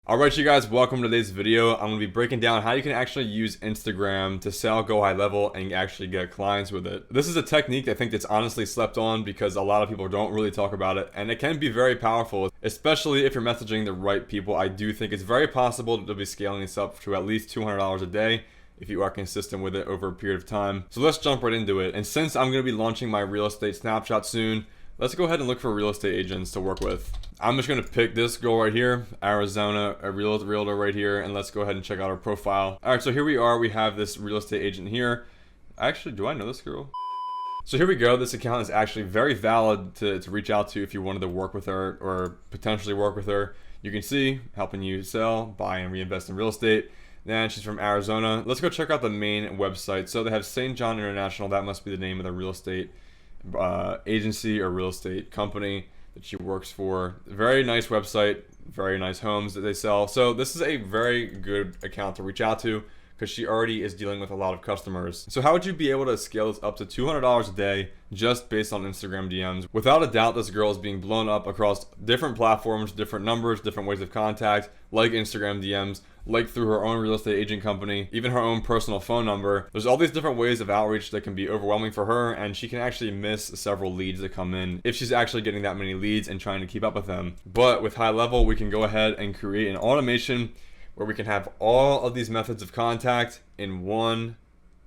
Alright you guys, welcome to today's video. I'm going to be breaking down how you can actually use Instagram to sell Go High Level and actually get clients with it. This is a technique I think that's honestly slept on because a lot of people don't really talk about it, and it can be very powerful, especially if you're messaging the right people. I do think it's very possible to be scaling this up to at least $200 a day if you are consistent with it over a period of time. So let's jump right into it. And since I'm going to be launching my real estate snapshot soon, let's go ahead and look for real estate agents to work with. I'm just gonna pick this girl right here, Arizona, a realtor right here, and let's go ahead and check out her profile. All right, so here we are. We have this real estate agent here. Actually, do I know this girl? So here we go. This account is actually very valid to reach out to if you wanted to work with her or potentially work with her. You can see helping you sell, buy, and reinvest in real estate. Then she's from Arizona. Let's go check out the main website. So they have St. John International. That must be the name of the real estate agency or real estate company that she works for. Very nice website, very nice homes that they sell. So this is a very good account to reach out to because she already is dealing with a lot of customers. So how would you be able to scale this up to $200 a day just based on Instagram DMs? Without a doubt, this girl is being blown up across different platforms, different numbers, different ways of contact, like Instagram DMs, like through her own real estate agent company, even her own personal phone number. There's all these different ways of outreach that can be overwhelming for her, and she can actually miss several leads that come in if she's actually getting that many leads and trying to keep up with them. But with High Level, we can go ahead and create an automation where we can have all of these methods of contact in one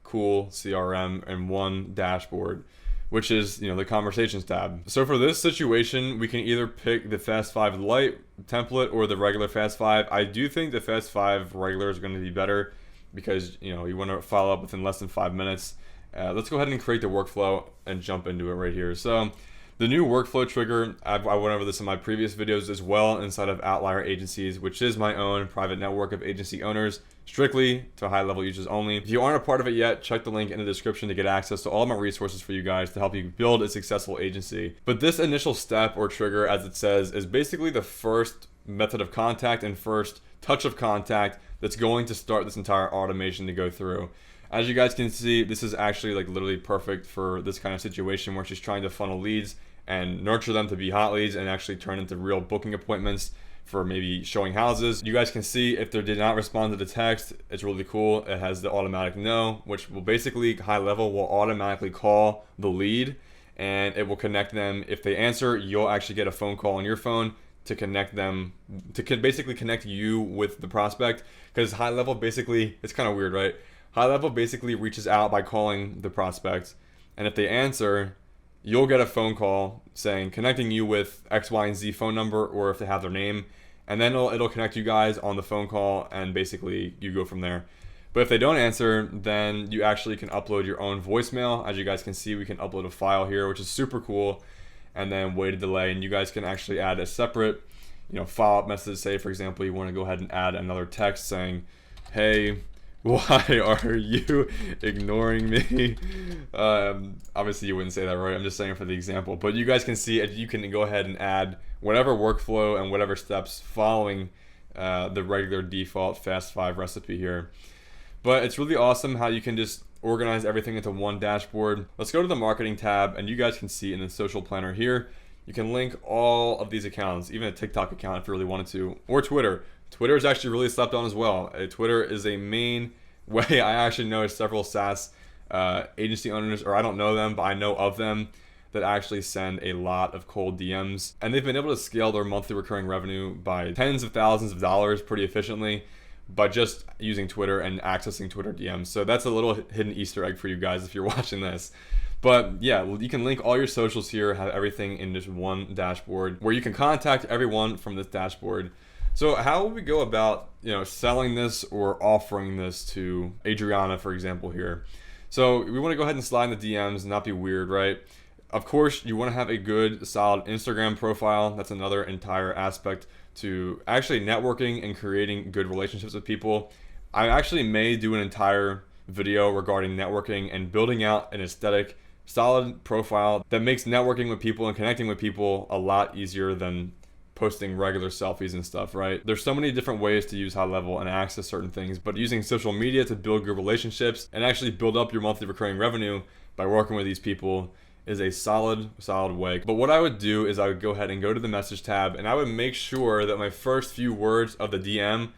cool CRM and one dashboard, which is, the conversations tab. So for this situation, we can either pick the Fast 5 Lite template or the regular Fast 5. I do think the Fast 5 regular is going to be better because, you want to follow up within less than 5 minutes. Let's go ahead and create the workflow and jump into it right here. So the new workflow trigger, I went over this in my previous videos as well inside of OUTLIER Agencies, which is my own private network of agency owners, strictly to high level users only. If you aren't a part of it yet, check the link in the description to get access to all of my resources for you guys to help you build a successful agency. But this initial step or trigger, as it says, is basically the first method of contact and first touch of contact that's going to start this entire automation to go through. As you guys can see, this is actually like literally perfect for this kind of situation where she's trying to funnel leads and nurture them to be hot leads and actually turn into real booking appointments for maybe showing houses. You guys can see if they did not respond to the text, it's really cool. It has the automatic no, which will basically, High Level will automatically call the lead and it will connect them. If they answer, you'll actually get a phone call on your phone to connect them, to basically connect you with the prospect. Because High Level basically, it's kind of weird, right? High Level basically reaches out by calling the prospect, and if they answer, you'll get a phone call saying connecting you with X, Y, and Z phone number, or if they have their name, and then it'll connect you guys on the phone call, and basically you go from there. But if they don't answer, then you actually can upload your own voicemail. As you guys can see, we can upload a file here, which is super cool, and then wait a delay, and you guys can actually add a separate, follow-up message. Say, for example, you want to go ahead and add another text saying, hey, why are you ignoring me? Obviously you wouldn't say that, right? I'm just saying for the example, but you guys can see you can go ahead and add whatever workflow and whatever steps following the regular default Fast 5 recipe here. But it's really awesome how you can just organize everything into one dashboard. Let's go to the marketing tab, and you guys can see in the social planner here, you can link all of these accounts, even a TikTok account if you really wanted to, or Twitter. Twitter is actually really slept on as well. Twitter is a main way. I actually know several SaaS agency owners, or I don't know them, but I know of them, that actually send a lot of cold DMs. And they've been able to scale their monthly recurring revenue by tens of thousands of dollars pretty efficiently by just using Twitter and accessing Twitter DMs. So that's a little hidden Easter egg for you guys if you're watching this. But yeah, you can link all your socials here, have everything in just one dashboard where you can contact everyone from this dashboard. So how would we go about, selling this or offering this to Adriana, for example, here? So we want to go ahead and slide in the DMs and not be weird, right? Of course, you want to have a good, solid Instagram profile. That's another entire aspect to actually networking and creating good relationships with people. I actually may do an entire video regarding networking and building out an aesthetic, solid profile that makes networking with people and connecting with people a lot easier than posting regular selfies and stuff, right? There's so many different ways to use High Level and access certain things, but using social media to build good relationships and actually build up your monthly recurring revenue by working with these people is a solid way. But what I would do is I would go ahead and go to the message tab, and I would make sure that my first few words of the DM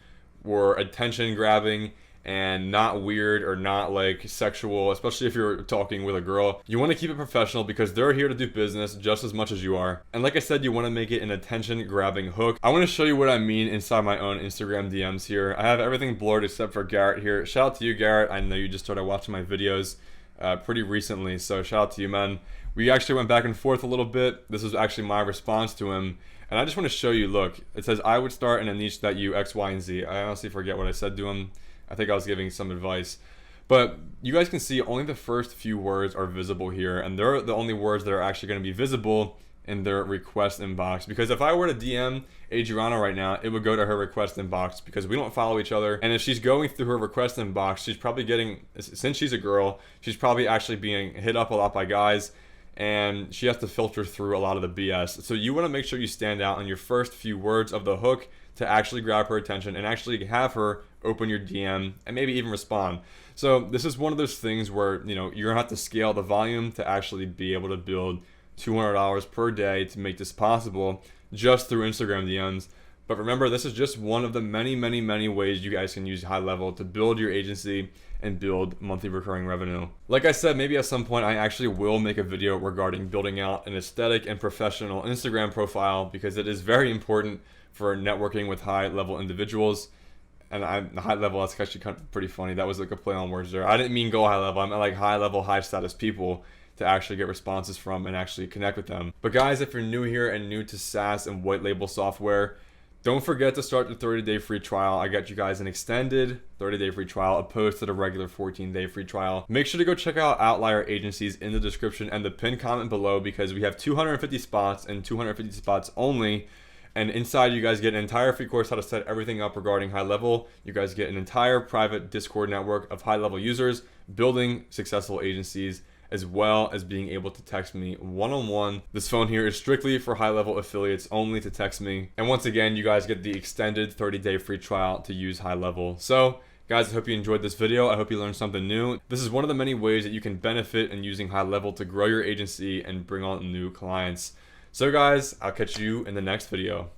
were attention grabbing and not weird or not like sexual, especially if you're talking with a girl. You want to keep it professional because they're here to do business just as much as you are. And like I said, you want to make it an attention grabbing hook. I want to show you what I mean inside my own Instagram DMs here. I have everything blurred except for Garrett here. Shout out to you, Garrett. I know you just started watching my videos pretty recently, so shout out to you, man. We actually went back and forth a little bit. This was actually my response to him. And I just want to show you, look, it says, I would start in a niche that you X, Y, and Z. I honestly forget what I said to him. I think I was giving some advice. But you guys can see only the first few words are visible here. And they're the only words that are actually going to be visible in their request inbox. Because if I were to DM Adriana right now, it would go to her request inbox because we don't follow each other. And if she's going through her request inbox, she's probably getting, since she's a girl, she's probably actually being hit up a lot by guys. And she has to filter through a lot of the BS. So you want to make sure you stand out in your first few words of the hook to actually grab her attention and actually have her open your DM and maybe even respond. So this is one of those things where, you know, you're gonna have to scale the volume to actually be able to build $200 per day to make this possible just through Instagram DMs. But remember, this is just one of the many ways you guys can use high level to build your agency and build monthly recurring revenue. Like I said, maybe at some point I actually will make a video regarding building out an aesthetic and professional Instagram profile because it is very important for networking with high level individuals. And I'm high level, that's actually kind of pretty funny. That was like a play on words there. I didn't mean go high level, I meant like high level, high status people to actually get responses from and actually connect with them. But guys, if you're new here and new to SaaS and white label software, don't forget to start the 30-day free trial. I got you guys an extended 30-day free trial opposed to the regular 14-day free trial. Make sure to go check out Outlier Agencies in the description and the pinned comment below because we have 250 spots and 250 spots only. And inside, you guys get an entire free course how to set everything up regarding high level. You guys get an entire private Discord network of high level users building successful agencies, as well as being able to text me one-on-one. This phone here is strictly for high level affiliates only to text me. And once again, you guys get the extended 30-day free trial to use high level. So guys, I hope you enjoyed this video. I hope you learned something new. This is one of the many ways that you can benefit in using high level to grow your agency and bring on new clients. So guys, I'll catch you in the next video.